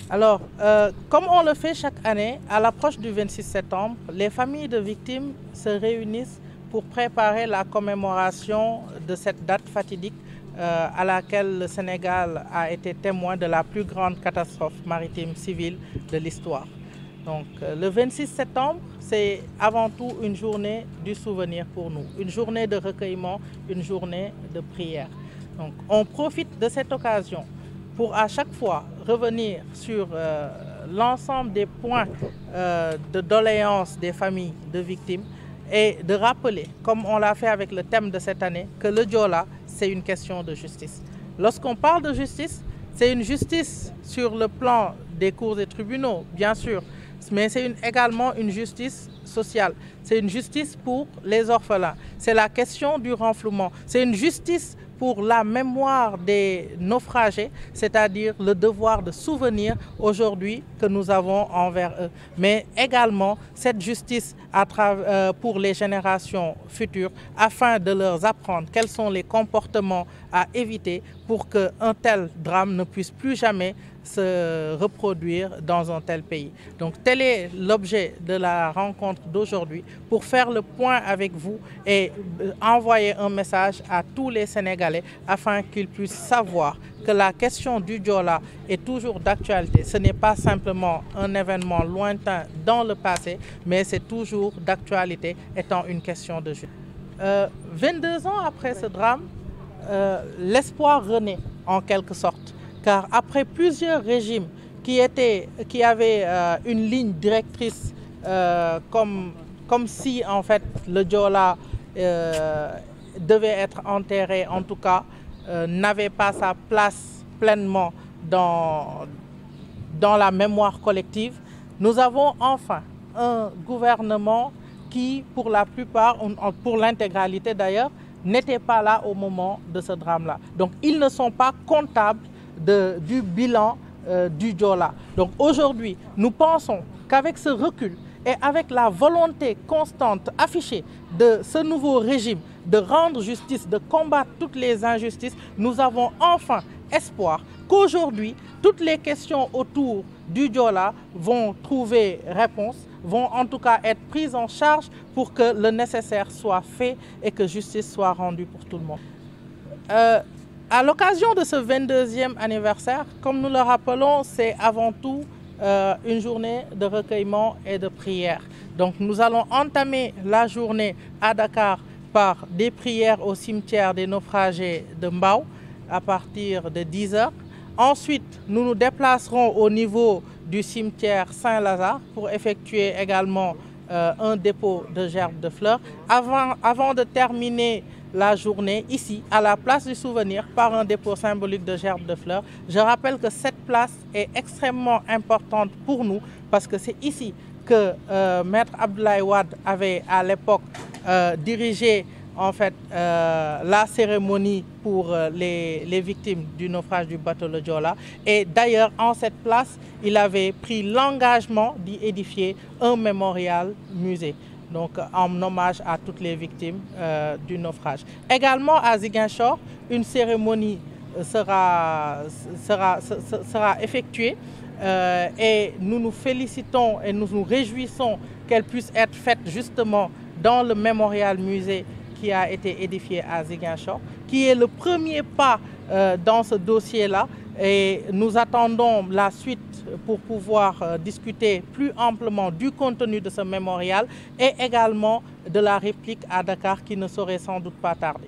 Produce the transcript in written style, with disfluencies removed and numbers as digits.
Alors, comme on le fait chaque année, à l'approche du 26 septembre, les familles de victimes se réunissent pour préparer la commémoration de cette date fatidique à laquelle le Sénégal a été témoin de la plus grande catastrophe maritime civile de l'histoire. Donc, le 26 septembre, c'est avant tout une journée du souvenir pour nous, une journée de recueillement, une journée de prière. Donc, on profite de cette occasion pour à chaque fois revenir sur l'ensemble des points de doléances des familles de victimes et de rappeler, comme on l'a fait avec le thème de cette année, que le Joola, c'est une question de justice. Lorsqu'on parle de justice, c'est une justice sur le plan des cours et tribunaux, bien sûr, mais c'est également une justice sociale. C'est une justice pour les orphelins. C'est la question du renflouement. C'est une justice pour la mémoire des naufragés, c'est-à-dire le devoir de souvenir aujourd'hui que nous avons envers eux. Mais également cette justice pour les générations futures afin de leur apprendre quels sont les comportements à éviter pour qu'un tel drame ne puisse plus jamais se reproduire dans un tel pays. Donc tel est l'objet de la rencontre d'aujourd'hui pour faire le point avec vous et envoyer un message à tous les Sénégalais afin qu'ils puissent savoir que la question du Joola est toujours d'actualité. Ce n'est pas simplement un événement lointain dans le passé, mais c'est toujours d'actualité étant une question de justice. 22 ans après ce drame, l'espoir renaît en quelque sorte. Car après plusieurs régimes qui avaient une ligne directrice comme si en fait le Joola devait être enterré, en tout cas n'avait pas sa place pleinement dans la mémoire collective, nous avons enfin un gouvernement qui, pour la plupart, pour l'intégralité d'ailleurs, n'était pas là au moment de ce drame-là. Donc ils ne sont pas comptables du bilan du Joola. Donc aujourd'hui, nous pensons qu'avec ce recul et avec la volonté constante affichée de ce nouveau régime de rendre justice, de combattre toutes les injustices, nous avons enfin espoir qu'aujourd'hui, toutes les questions autour du Joola vont trouver réponse, vont en tout cas être prises en charge pour que le nécessaire soit fait et que justice soit rendue pour tout le monde. À l'occasion de ce 22e anniversaire, comme nous le rappelons, c'est avant tout une journée de recueillement et de prière. Donc nous allons entamer la journée à Dakar par des prières au cimetière des naufragés de Mbao à partir de 10 h. Ensuite, nous nous déplacerons au niveau du cimetière Saint-Lazare pour effectuer également un dépôt de gerbes de fleurs avant de terminer la journée ici, à la place du souvenir, par un dépôt symbolique de gerbes de fleurs. Je rappelle que cette place est extrêmement importante pour nous parce que c'est ici que Maître Abdoulaye Wade avait à l'époque dirigé en fait la cérémonie pour les victimes du naufrage du bateau le Joola. Et d'ailleurs, en cette place, il avait pris l'engagement d'y édifier un mémorial musée. Donc en hommage à toutes les victimes du naufrage. Également à Ziguinchor, une cérémonie sera effectuée et nous nous félicitons et nous nous réjouissons qu'elle puisse être faite justement dans le mémorial musée qui a été édifié à Ziguinchor, qui est le premier pas dans ce dossier-là. Et nous attendons la suite pour pouvoir discuter plus amplement du contenu de ce mémorial et également de la réplique à Dakar qui ne saurait sans doute pas tarder.